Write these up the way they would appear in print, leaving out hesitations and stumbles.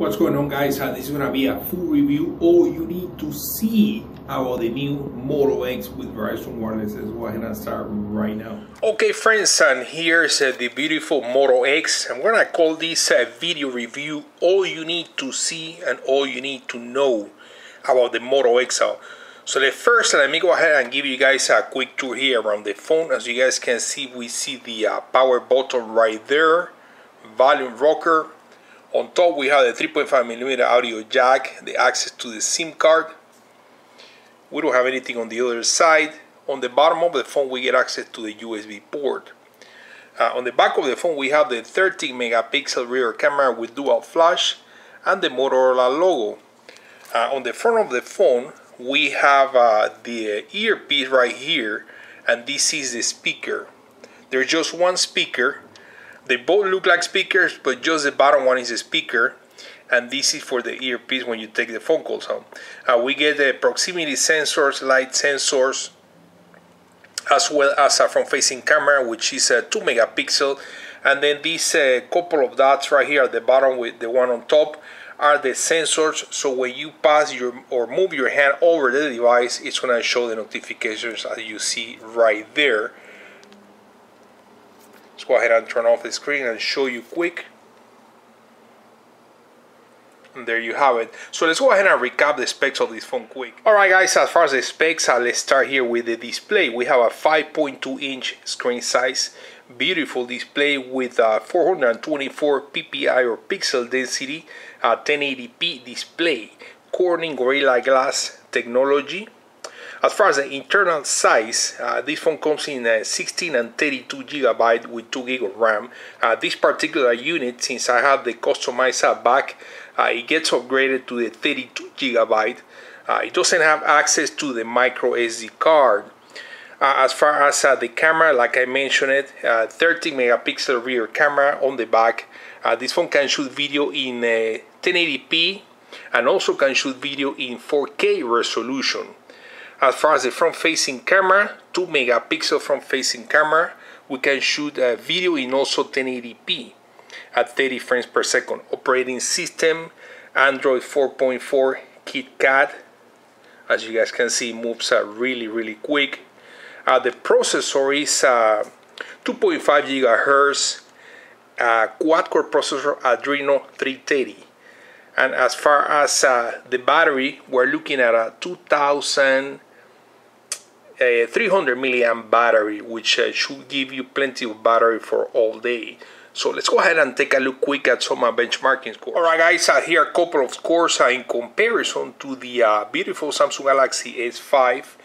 What's going on, guys? This is going to be a full review. All you need to see about the new Moto X with Verizon Wireless. Let's go ahead and start right now. Okay, friends, and here's the beautiful Moto X. I'm going to call this video review all you need to see and all you need to know about the Moto X. So first, let me go ahead and give you guys a quick tour here around the phone. As you guys can see, we see the power button right there, volume rocker. On top we have the 3.5mm audio jack, the access to the SIM card. We don't have anything on the other side. On the bottom of the phone we get access to the USB port. On the back of the phone we have the 13 megapixel rear camera with dual flash and the Motorola logo. On the front of the phone we have the earpiece right here, and this is the speaker. There's just one speaker. They both look like speakers, but just the bottom one is a speaker, and this is for the earpiece when you take the phone calls home. We get the proximity sensors, light sensors, as well as a front-facing camera, which is 2 megapixel, and then these couple of dots right here at the bottom with the one on top are the sensors. So when you pass or move your hand over the device, it's going to show the notifications as you see right there. Let's go ahead and turn off the screen and show you quick. And there you have it. So let's go ahead and recap the specs of this phone quick. Alright guys, as far as the specs, let's start here with the display. We have a 5.2-inch screen size. Beautiful display with 424 ppi or pixel density, 1080p display, Corning Gorilla Glass technology. As far as the internal size, this phone comes in 16 and 32 GB with 2 GB of RAM. This particular unit, since I have the customized back, it gets upgraded to the 32 GB. It doesn't have access to the micro SD card. As far as the camera, like I mentioned it, 13 megapixel rear camera on the back. This phone can shoot video in 1080p and also can shoot video in 4K resolution. As far as the front-facing camera, 2 megapixel front-facing camera, we can shoot video in also 1080p at 30 frames per second. Operating system, Android 4.4 KitKat. As you guys can see, moves really quick. The processor is 2.5 gigahertz, quad-core processor Adreno 330. And as far as the battery, we're looking at a 2300 milliamp battery, which should give you plenty of battery for all day. So let's go ahead and take a look quick at some benchmarking scores. Alright guys, here are a couple of scores in comparison to the beautiful Samsung Galaxy S5.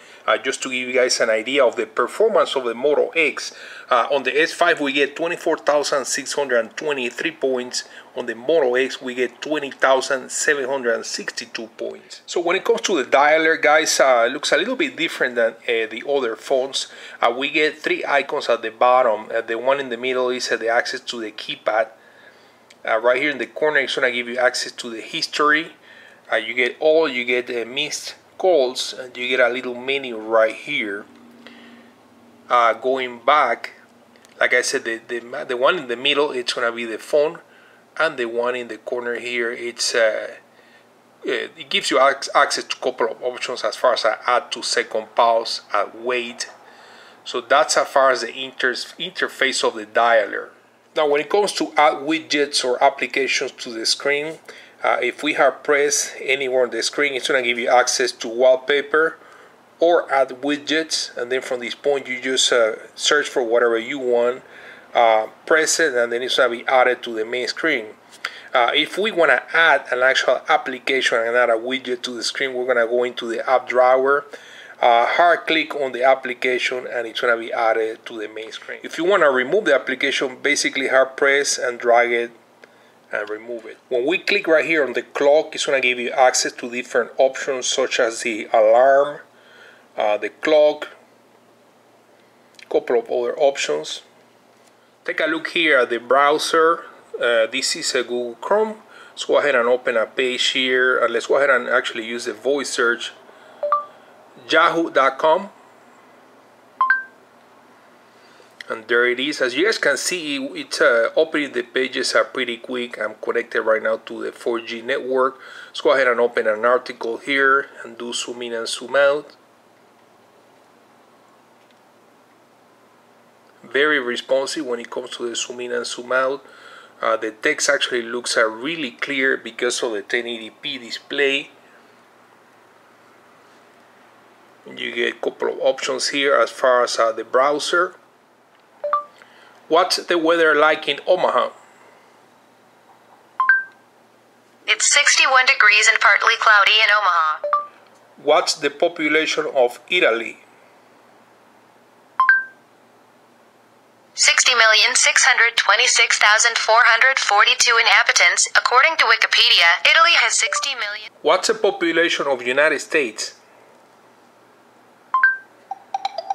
Just to give you guys an idea of the performance of the Moto X. On the S5 we get 24,623 points. On the Moto X we get 20,762 points. So when it comes to the dialer, guys, it looks a little bit different than the other phones. We get 3 icons at the bottom. The one in the middle is the access to the keypad. Right here in the corner it's going to give you access to the history. You get missed calls, and you get a little menu right here. Going back, like I said, the one in the middle, it's gonna be the phone, and the one in the corner here, it gives you access to a couple of options as far as add to second pause, wait. So that's as far as the interface of the dialer. Now when it comes to add widgets or applications to the screen, if we have pressed anywhere on the screen, it's going to give you access to wallpaper or add widgets, and then from this point you just search for whatever you want, press it, and then it's going to be added to the main screen. If we want to add an actual application and add a widget to the screen, we're going to go into the app drawer, hard click on the application, and it's going to be added to the main screen. If you want to remove the application, basically hard press and drag it and remove it. When we click right here on the clock, it's going to give you access to different options such as the alarm, the clock, a couple of other options. Take a look here at the browser. This is a Google Chrome. Let's go ahead and open a page here, and let's go ahead and actually use the voice search. Yahoo.com. And there it is. As you guys can see, it's opening the pages are pretty quick. I'm connected right now to the 4G network. Let's go ahead and open an article here and do zoom in and zoom out. Very responsive when it comes to the zoom in and zoom out. The text actually looks really clear because of the 1080p display. You get a couple of options here as far as the browser. What's the weather like in Omaha? It's 61 degrees and partly cloudy in Omaha. What's the population of Italy? 60,626,442 inhabitants. According to Wikipedia, Italy has 60 million. What's the population of the United States?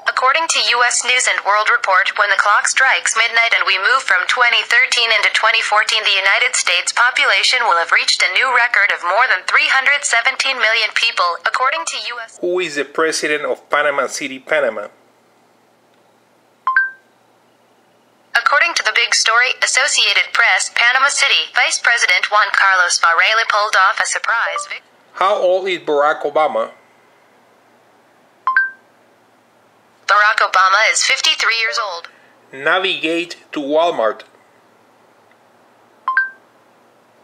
According to U.S. News and World Report, when the clock strikes midnight and we move from 2013 into 2014, the United States population will have reached a new record of more than 317 million people, according to U.S. Who is the president of Panama City, Panama? According to the big story, Associated Press, Panama City, Vice President Juan Carlos Varela pulled off a surprise victory. How old is Barack Obama? Barack Obama is 53 years old. Navigate to Walmart.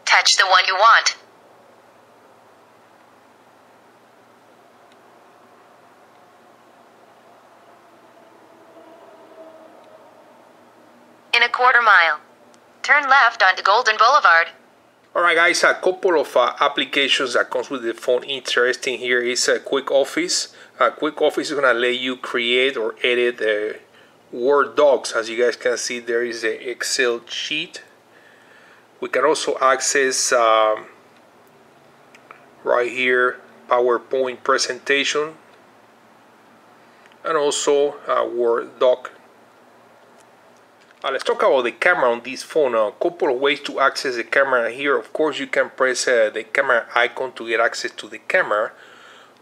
Touch the one you want. In a quarter mile. Turn left onto Golden Boulevard. Alright guys, a couple of applications that comes with the phone interesting here is Quick Office. Quick Office is going to let you create or edit Word docs. As you guys can see, there is an Excel sheet. We can also access right here PowerPoint presentation and also a Word doc. Let's talk about the camera on this phone. A couple of ways to access the camera here. Of course, you can press the camera icon to get access to the camera.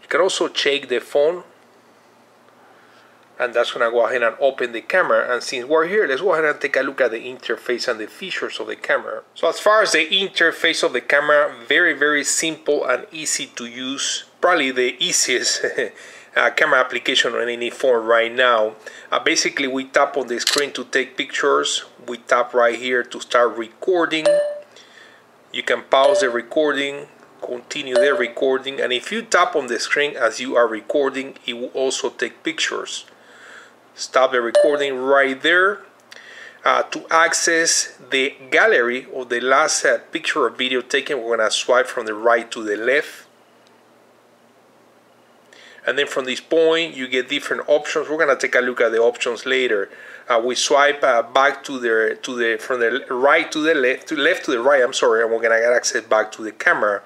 You can also check the phone, and that's going to go ahead and open the camera. And since we're here, let's go ahead and take a look at the interface and the features of the camera. So as far as the interface of the camera, very simple and easy to use. Probably the easiest camera application on any phone right now. Basically, we tap on the screen to take pictures. We tap right here to start recording. You can pause the recording, continue the recording, and if you tap on the screen as you are recording, it will also take pictures. Stop the recording right there. To access the gallery of the last picture or video taken, we're going to swipe from the right to the left. And then from this point, you get different options. We're gonna take a look at the options later. We swipe back from the right to the left, left to the right. I'm sorry, and we're gonna get access back to the camera.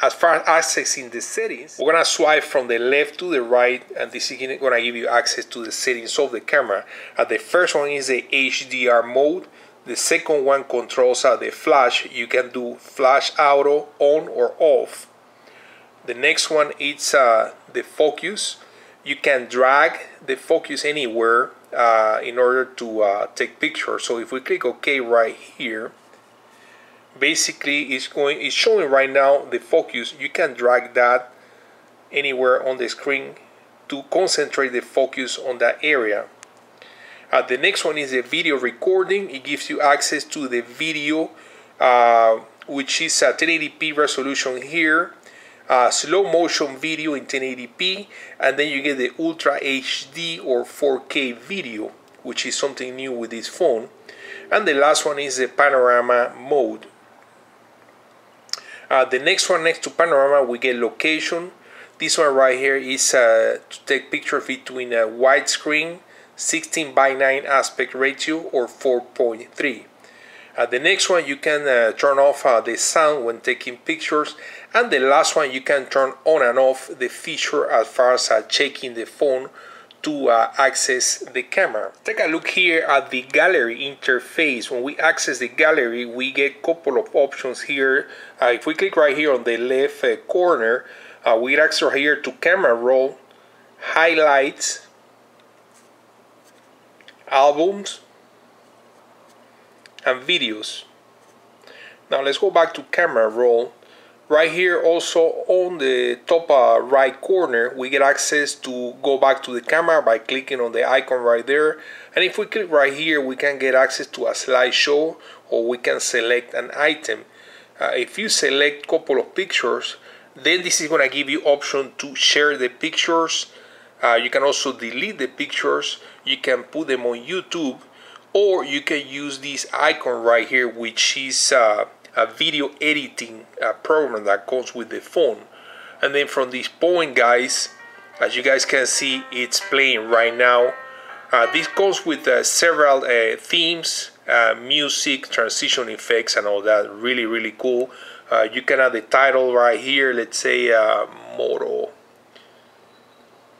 As far as accessing the settings, we're gonna swipe from the left to the right, and this is gonna give you access to the settings of the camera. The first one is the HDR mode. The second one controls the flash. You can do flash auto on or off. The next one is the focus. You can drag the focus anywhere in order to take pictures. So if we click OK right here, basically it's showing right now the focus. You can drag that anywhere on the screen to concentrate the focus on that area. The next one is the video recording. It gives you access to the video, which is a 1080p resolution here. Slow motion video in 1080p, and then you get the Ultra HD or 4K video, which is something new with this phone. And the last one is the panorama mode. The next one next to panorama, we get location. This one right here is to take pictures between a widescreen, 16:9 aspect ratio, or 4.3. The next one, you can turn off the sound when taking pictures, and the last one, you can turn on and off the feature as far as checking the phone to access the camera. Take a look here at the gallery interface. When we access the gallery, we get a couple of options here. If we click right here on the left corner, we get access right here to camera roll, highlights, albums, and videos. Now let's go back to camera roll. Right here also on the top right corner, we get access to go back to the camera by clicking on the icon right there. And if we click right here, we can get access to a slideshow, or we can select an item. If you select a couple of pictures, then this is going to give you option to share the pictures. You can also delete the pictures. You can put them on YouTube, or you can use this icon right here, which is a video editing program that comes with the phone. And then from this point, guys, as you guys can see, it's playing right now. This comes with several themes, music, transition effects, and all that. Really cool. You can add the title right here. Let's say Moto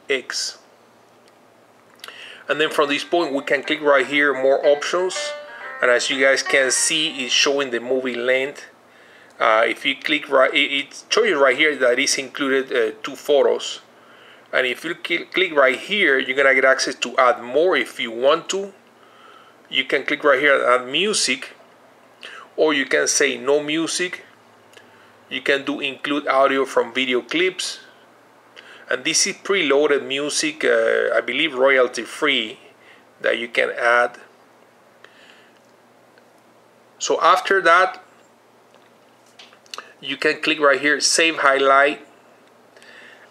X. And then from this point, we can click right here, more options. And as you guys can see, it's showing the movie length. If you click right, it shows you right here that it's included 2 photos. And if you click right here, you're gonna get access to add more if you want to. You can click right here and add music, or you can say no music. You can do include audio from video clips. And this is preloaded music, I believe royalty free, that you can add. So after that, you can click right here, save highlight,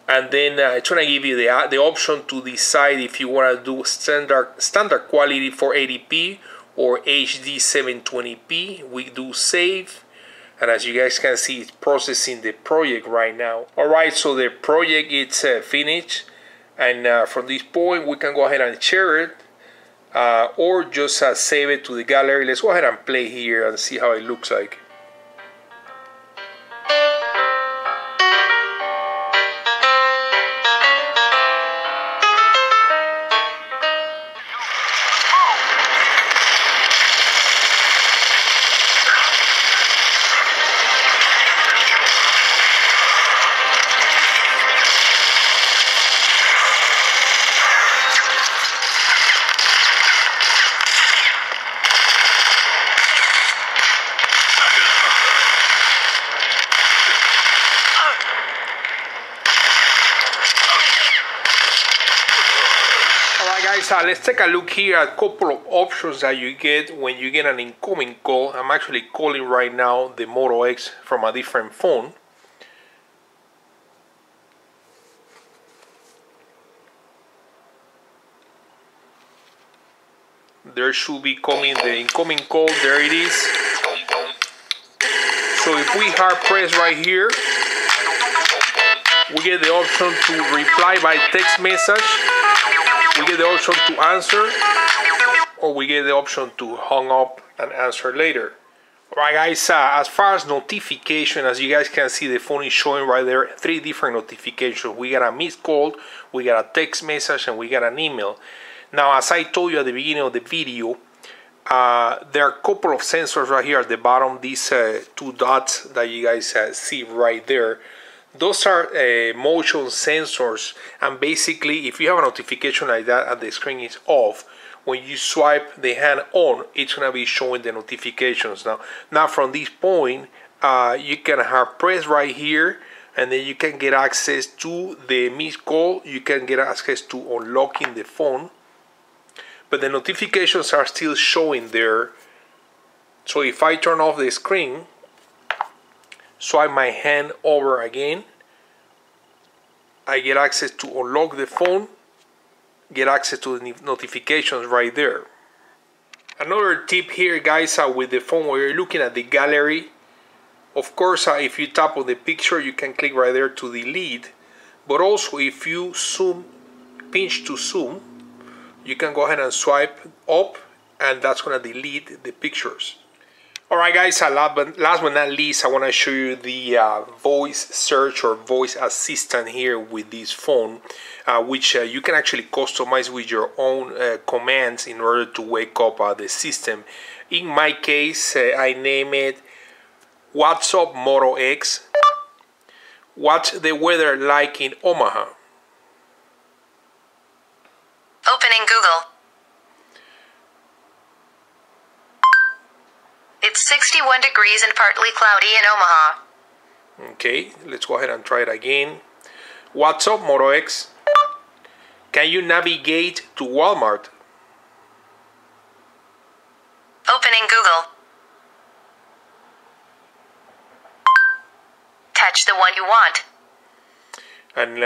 and then it's gonna give you the option to decide if you want to do standard quality 480p or HD 720p. We do save, and as you guys can see, it's processing the project right now. Alright, so the project is finished, and from this point we can go ahead and share it. Or just save it to the gallery. Let's go ahead and play here and see how it looks like. Let's take a look here at a couple of options that you get when you get an incoming call. I'm actually calling right now the Moto X from a different phone. There should be coming the incoming call. There it is. So if we hard press right here, we get the option to reply by text message. We get the option to answer, or we get the option to hang up and answer later. Alright guys, as far as notification, as you guys can see, the phone is showing right there 3 different notifications. We got a missed call, we got a text message, and we got an email. Now, as I told you at the beginning of the video, there are a couple of sensors right here at the bottom, these 2 dots that you guys see right there. Those are motion sensors, and basically if you have a notification like that and the screen is off, when you swipe the hand on, it's gonna be showing the notifications. Now from this point, you can hard press right here, and then you can get access to the missed call. You can get access to unlocking the phone, but the notifications are still showing there. So if I turn off the screen, swipe my hand over again, I get access to unlock the phone, get access to the notifications right there. Another tip here, guys, with the phone, where you're looking at the gallery, of course, if you tap on the picture, you can click right there to delete, but also if you zoom, pinch to zoom, you can go ahead and swipe up, and that's going to delete the pictures. Alright guys, last but not least, I want to show you the voice search or voice assistant here with this phone, which you can actually customize with your own commands in order to wake up the system. In my case, I name it "What's up Moto X? What's the weather like in Omaha?" Opening Google. It's 61 degrees and partly cloudy in Omaha. Okay, let's go ahead and try it again. What's up, Moto X? Can you navigate to Walmart? Opening Google. Touch the one you want. And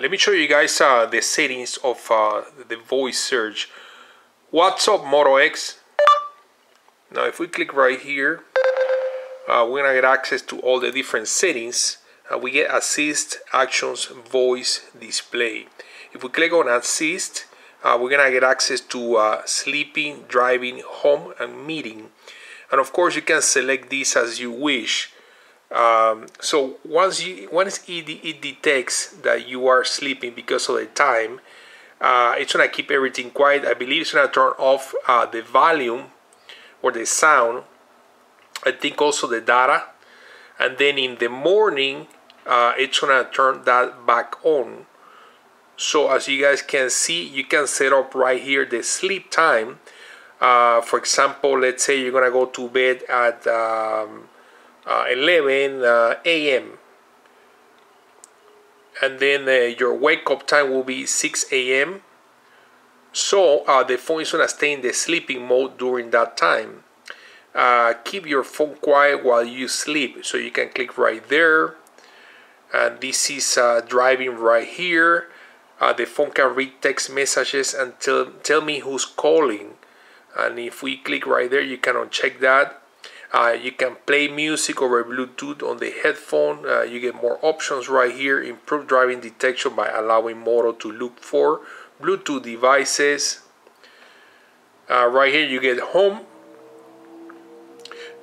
let me show you guys the settings of the voice search. What's up, Moto X? Now if we click right here, we're gonna get access to all the different settings. We get assist, actions, voice, display. If we click on assist, we're gonna get access to sleeping, driving, home, and meeting. And of course you can select this as you wish. So once it detects that you are sleeping because of the time, it's gonna keep everything quiet. I believe it's gonna turn off the volume or the sound. I think also the data, and then in the morning it's gonna turn that back on. So as you guys can see, you can set up right here the sleep time. For example, let's say you're gonna go to bed at 11 a.m. and then your wake up time will be 6 a.m. So the phone is gonna stay in the sleeping mode during that time. Keep your phone quiet while you sleep, so you can click right there, and this is driving right here. The phone can read text messages and tell me who's calling, and if we click right there, you can uncheck that. You can play music over Bluetooth on the headphone. You get more options right here. Improve driving detection by allowing Moto to look for Bluetooth devices. Right here you get home,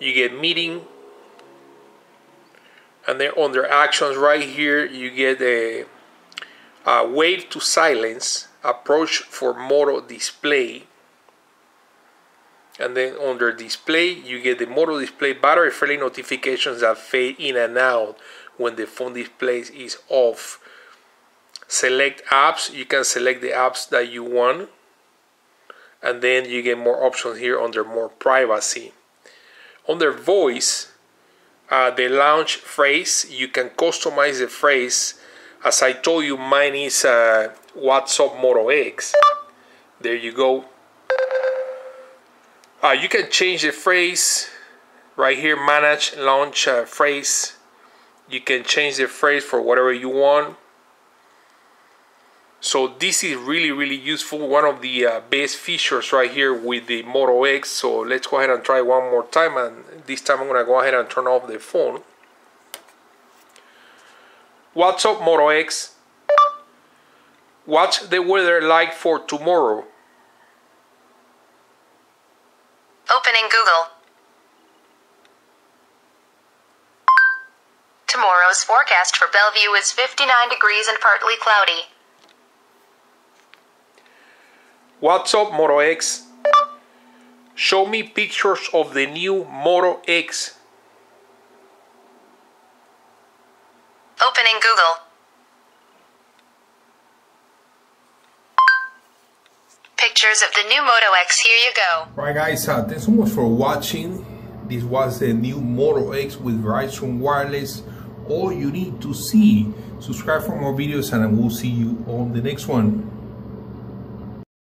you get meeting, and then under actions right here you get a wave to silence, approach for Moto display. And then under display, you get the Moto display battery friendly notifications that fade in and out when the phone display is off. Select apps. You can select the apps that you want. And then you get more options here under more privacy. Under voice, the launch phrase, you can customize the phrase. As I told you, mine is What's up, Moto X. There you go. You can change the phrase right here, manage launch phrase. You can change the phrase for whatever you want. So this is really useful, one of the best features right here with the Moto X. So let's go ahead and try one more time, and this time I'm gonna go ahead and turn off the phone. What's up, Moto X? What's the weather like for tomorrow? Opening Google. Tomorrow's forecast for Bellevue is 59 degrees and partly cloudy. What's up, Moto X? Show me pictures of the new Moto X. Opening Google. Pictures of the new Moto X, here you go. Alright guys, thanks so much for watching. This was the new Moto X with Verizon Wireless. All you need to see. Subscribe for more videos, and I will see you on the next one.